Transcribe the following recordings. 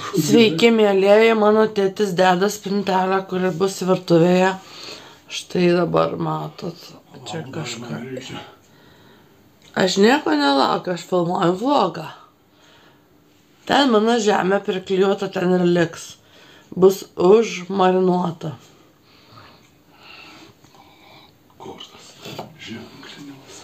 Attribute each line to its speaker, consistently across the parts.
Speaker 1: Sveiki, mėlėjai, mano tėtis deda spintelę, kuri bus virtuvėje. Štai dabar matot, čia kažką. Aš nieko nelaukiu, aš filmuoju vlogą. Ten mano žemė priklijuota, ten ir liks. Bus užmarinuota.
Speaker 2: Kur tas ženklinimas?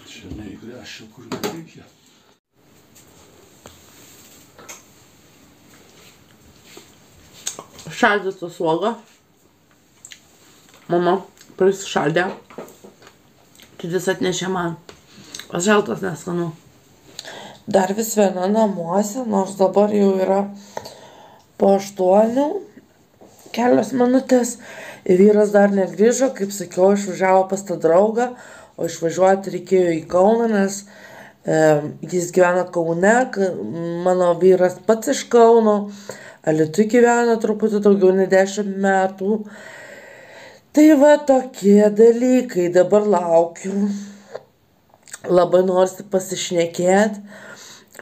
Speaker 2: Čia neįgręšiu, kur nereikia.
Speaker 1: Šaldytą svogą. Mama prisišaldė. Tėtis atnešė man. Šaltas neskanu. Dar vis viena namuose, nors dabar jau yra po 8, kelios minutės. Vyras dar negrįžo, kaip sakiau, išvažiavo pas tą draugą, o išvažiuoti reikėjo į Kauną, nes jis gyvena Kaune, mano vyras pats iš Kauno, Alytuj gyvena truputį daugiau nei 10 metų. Tai va tokie dalykai, dabar laukiu. Labai norisi pasišnekėti,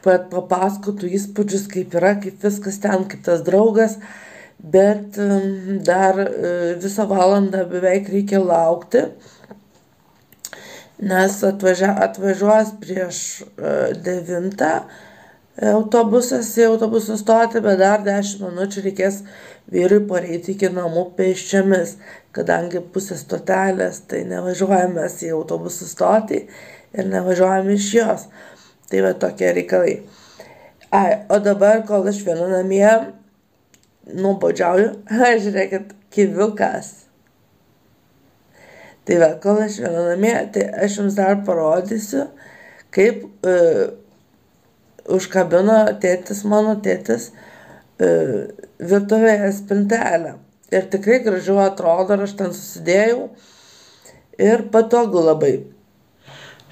Speaker 1: papasakotų įspūdžius, kaip yra, kaip viskas ten, kaip tas draugas, bet dar visą valandą beveik reikia laukti, nes atvažiuos prieš 9 autobusas į autobusų stotį, bet dar 10 minučių reikės vyrui pareiti iki namų pėsčiomis, kadangi pusė stotelės, tai nevažiuojame mes į autobusų stotį ir nevažiuojame iš jos. Tai va tokie reikalai. O dabar, kol aš viena namie, nuobodžiauju, žiūrėkit, kiviukas. Tai va, kol aš viena namie, tai aš jums dar parodysiu, kaip užkabino mano tėtis virtuvėje spintelę. Ir tikrai gražiau atrodo, aš ten susidėjau ir patogu labai.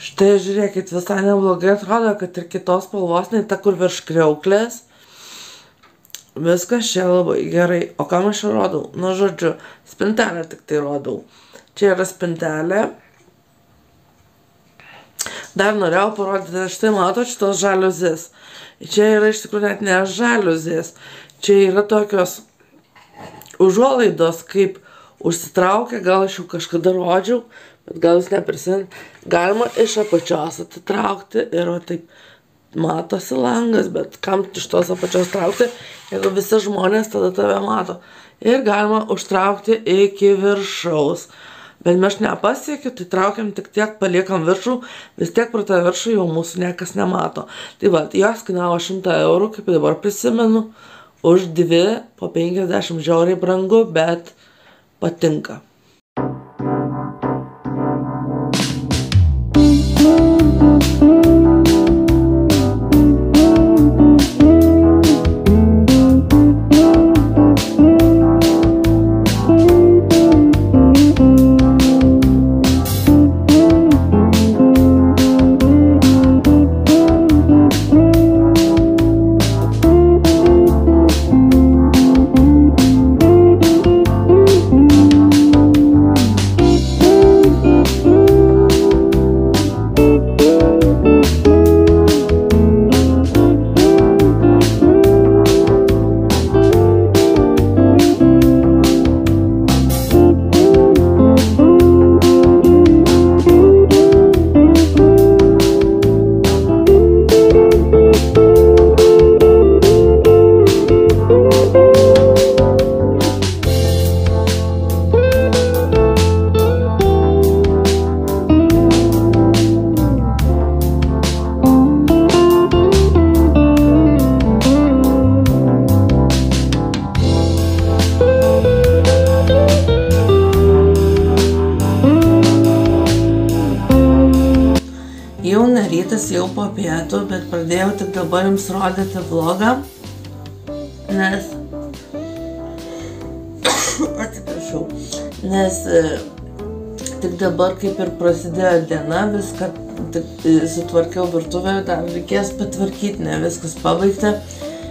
Speaker 1: Štai žiūrėkit, visai neblogai atrodo, kad ir kitos spalvos, nei ta, kur virš kriauklės. Viskas čia labai gerai. O kam aš rodau? Nu, žodžiu, spintelę tik tai rodau. Čia yra spintelė. Dar norėjau parodyti, štai matot šitos žaliuzės. Čia yra iš tikrųjų net ne žaliuzės. Čia yra tokios užuolaidos, kaip užsitraukia, gal aš jau kažkada rodžiau, bet gal jūs neprisimint. Galima iš apačios atitraukti ir va taip matosi langas, bet kam iš tos apačios traukti, jeigu visi žmonės tada tave mato. Ir galima užtraukti iki viršaus. Bet mes nepasiekiu, tai traukiam tik tiek, paliekam viršų, vis tiek pro tą viršų jau mūsų niekas nemato. Tai va, jos kainavo 100 eurų, kaip dabar prisimenu, už 2 po 50 žiauriai brangu, bet patinka. Jau ne rytas, jau po pietų, bet pradėjau tik dabar jums rodyti vlogą, nes atsiprašau, nes tik dabar kaip ir prasidėjo diena, viską sutvarkiau virtuvę, dar reikės patvarkyti, ne viskas pabaigta.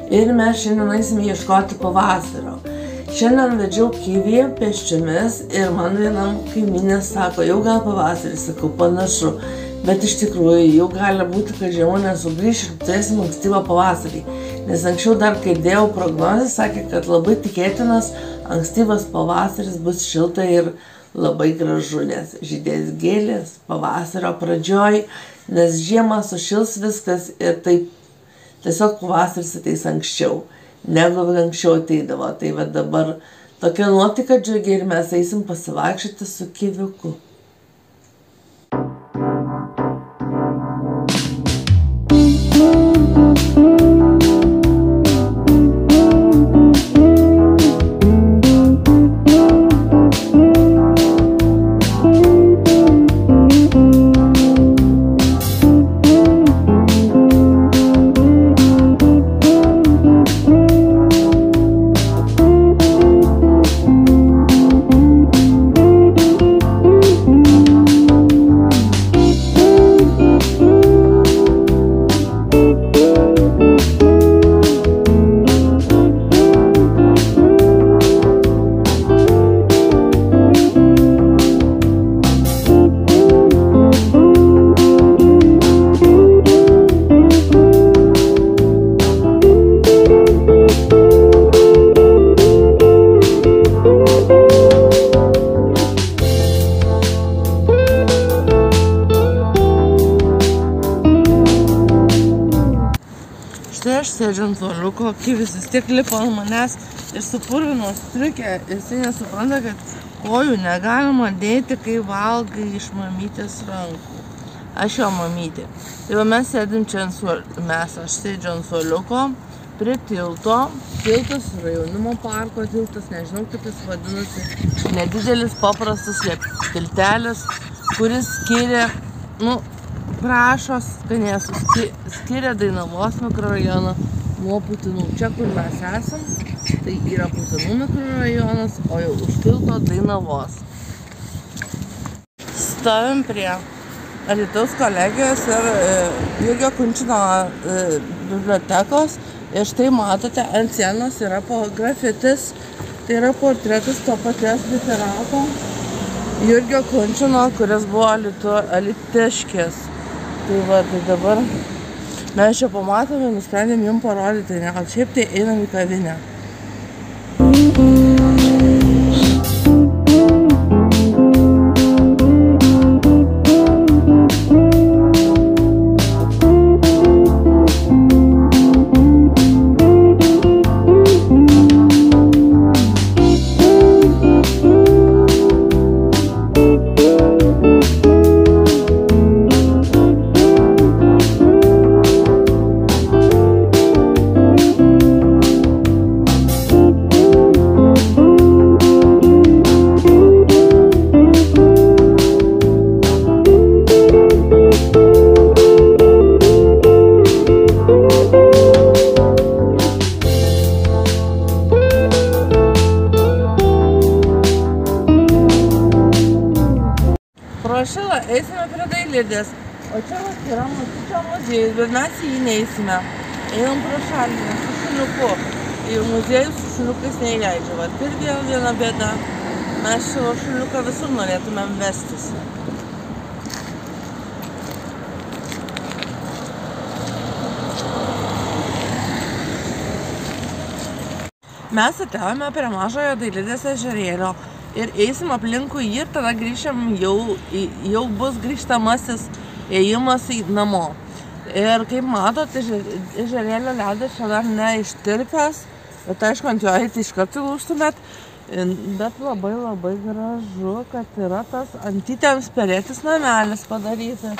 Speaker 1: Ir mes šiandien eisime ieškoti pavasario. Šiandien vedžiau Kivį pėsčiomis ir man vienam kaimynė sako, jau gal pavasaris, sakau, panašu. Bet iš tikrųjų jau gali būti, kad žiema nesugrįš ir turėsim ankstyvą pavasarį. Nes anksčiau dar, kai dėjau prognozę, sakė, kad labai tikėtinas ankstyvas pavasaris bus šilta ir labai gražu, nes žydės gėlės pavasario pradžioj, nes žiemą sušils viskas ir taip tiesiog pavasaris ateis anksčiau, negu anksčiau ateidavo. Tai va dabar tokia nuotaika džiugi ir mes eisim pasivaikščioti su Kiviuku. Štai aš sėdžiu ant suoliuko, Kivis vis tiek lipa ant manęs ir supurvino striukę. Jisai nesupranta, kad kojų negalima dėti, kai valgai iš mamytės rankų. Aš jo mamytė. Tai va mes sėdim čia ant suoliuko. Aš sėdžiu ant suoliuko prie tilto. Tiltas yra jaunimo parko tiltas, nežinau kaip jis vadinasi. Nedidelis paprastas tiltelis, kuris skiria, prašo skanėsus, skiria Dainavos mikrorajoną nuo Putinų. Čia, kur mes esam, tai yra Putinų mikrorajonas, o jau už tilto Dainavos. Stovim prie Alytaus kolegijos ir Jurgio Kunčino bibliotekos. Ir štai matote, ant sienos yra grafitis, tai yra portretas to paties literato Jurgio Kunčino, kuris buvo alytiškis. Tai va, tai dabar mes čia pamatome ir nusprendėm jums parodyti, ne, kad šiaip tai einam į kavinę. Šilą eisime prie Dailidės, o čia yra Matučio muziejus, bet mes į jį neįsime. Einam pro šalį su šuniuku. Į muziejus su šuniukais neįleidžia. Vat ir vėl viena bėda. Mes šio šuniuką visur norėtumėm vestis. Mes atėjome prie mažojo Dailidės ežerėlio. Ir eisim aplinkui jį ir tada grįšim, jau bus grįžtamasis ėjimas į namo. Ir kaip matot, ežerėlio ledas čia dar neištirpęs, bet aišku, ant jo eiti iš karto lūžtumėt. Bet labai labai gražu, kad yra tas antytėms perėtis namelis padaryti.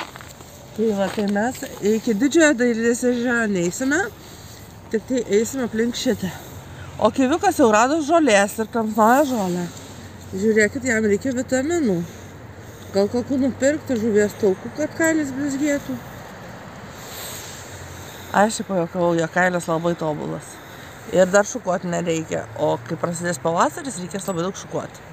Speaker 1: Tai va, tai mes iki didžiojo Dailidės ežero neisime, tik tai eisim aplink šitą. O Kiviukas jau rado žolės ir kramsnoja žolę. Žiūrėkit, jam reikia vitaminų. Gal kokių nupirkti žuvies taukų, kad kailis blizgėtų. Aš pajuokavau, jo kailis labai tobulas. Ir dar šukuoti nereikia. O kai prasidės pavasaris, reikės labai daug šukuoti.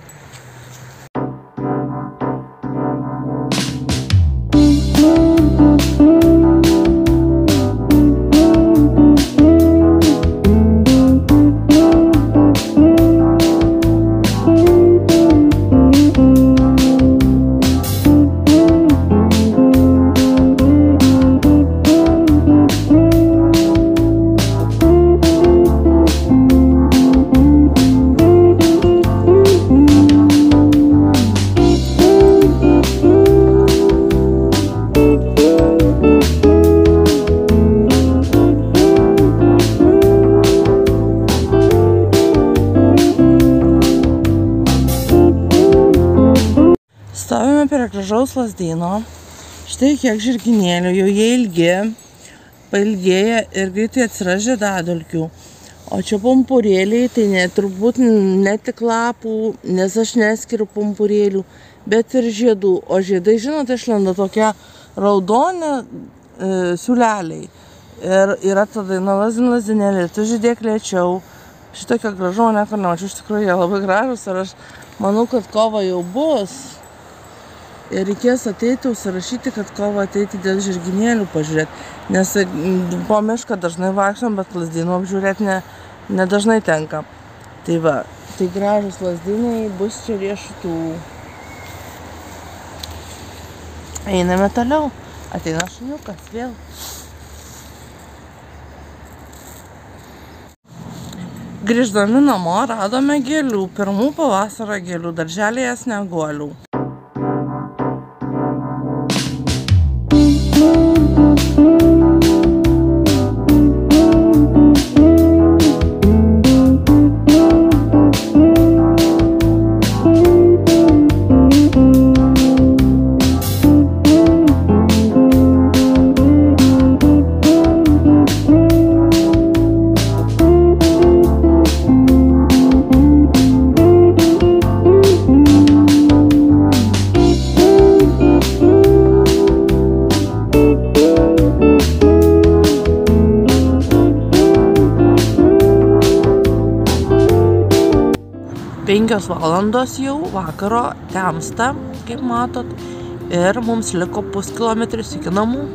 Speaker 1: prie gražaus Lazdyno. Štai kiek žirginėlių, jau jie ilgi, pailgėja ir greitai atsiras žiedadulkių. O čia pumpurėliai, tai turbūt ne tik lapų, nes aš neskiriu pumpurėlių, bet ir žiedų. O žiedai, žinote, išlenda tokie raudoni siūleliai. Ir yra tada lazdinėliai, tu žydėk lėčiau. Šitokia gražuo niekur nemačiau, iš tikrųjų jie labai gražus ir aš manau, kad kova jau bus. Ir reikės ateiti, užsirašyti, kad kovo ateiti dėl žirginėlių pažiūrėti. Nes po mišką dažnai vaikštom, bet Lazdynų apžiūrėti nedažnai tenka. Tai va, tai gražus Lazdynai, bus čia riešutų. Einame toliau. Ateina šuniukas vėl. Grįždami namo radome gėlių, pirmų pavasario gėlių, darželėje snieguolių. Penkios valandos jau vakaro temsta, kaip matot, ir mums liko puskilometris iki namų.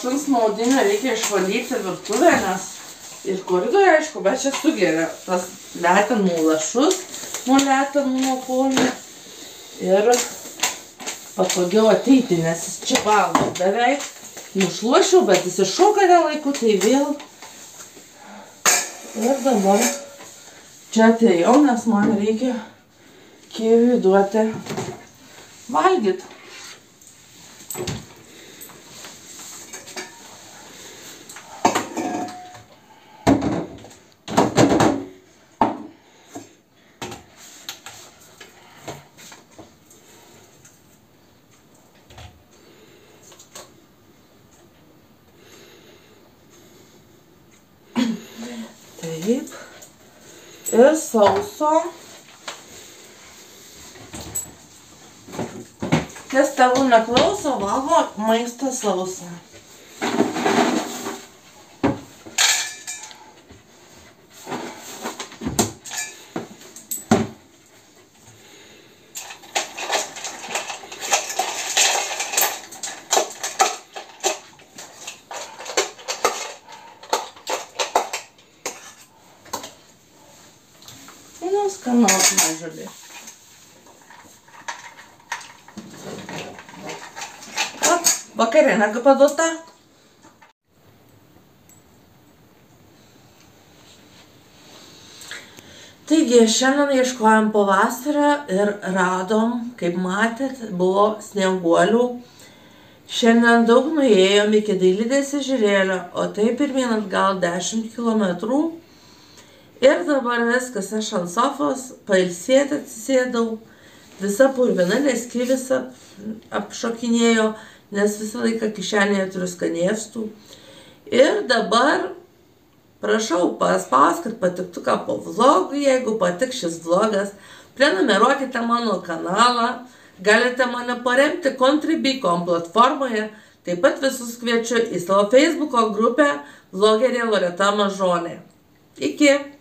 Speaker 1: Šuns maudinio reikia išvalyti virtuvę, nes ir koridorių, aišku, bet čia sugeria tas letenų lašus nuo letenų nuo kojų ir patogiau ateiti, nes jis čia valgo beveik. Nušluošiau, bet jis iššoka nelaiku, tai vėl. Ir dabar čia atėjau, nes man reikia Kiviui duoti valgyti. Taip. Ir sauso. Kas tėvų neklauso, valgo maistą sausą. Skanaus mažulį. Vakarienė paduota. Taigi, šiandien ieškojom pavasario ir radom, kaip matėt, buvo snieguolių. Šiandien daug nuėjom iki Dailidės ežerėlio, o tai pirmyn atgal 10 kilometrų. Ir dabar viskas, aš ant sofos, pailsėti atsisėdau, visa purvina, nes kivis apšokinėjo, nes visą laiką kišenėje turiu skanėstų. Ir dabar prašau paspauskit patiktuką po vlogui, jeigu patiks šis vlogas. Prenumeruokite mano kanalą, galite mane paremti Contribicom platformoje. Taip pat visus kviečiu į savo Facebooko grupę vlogerė Loreta Mažonė. Iki!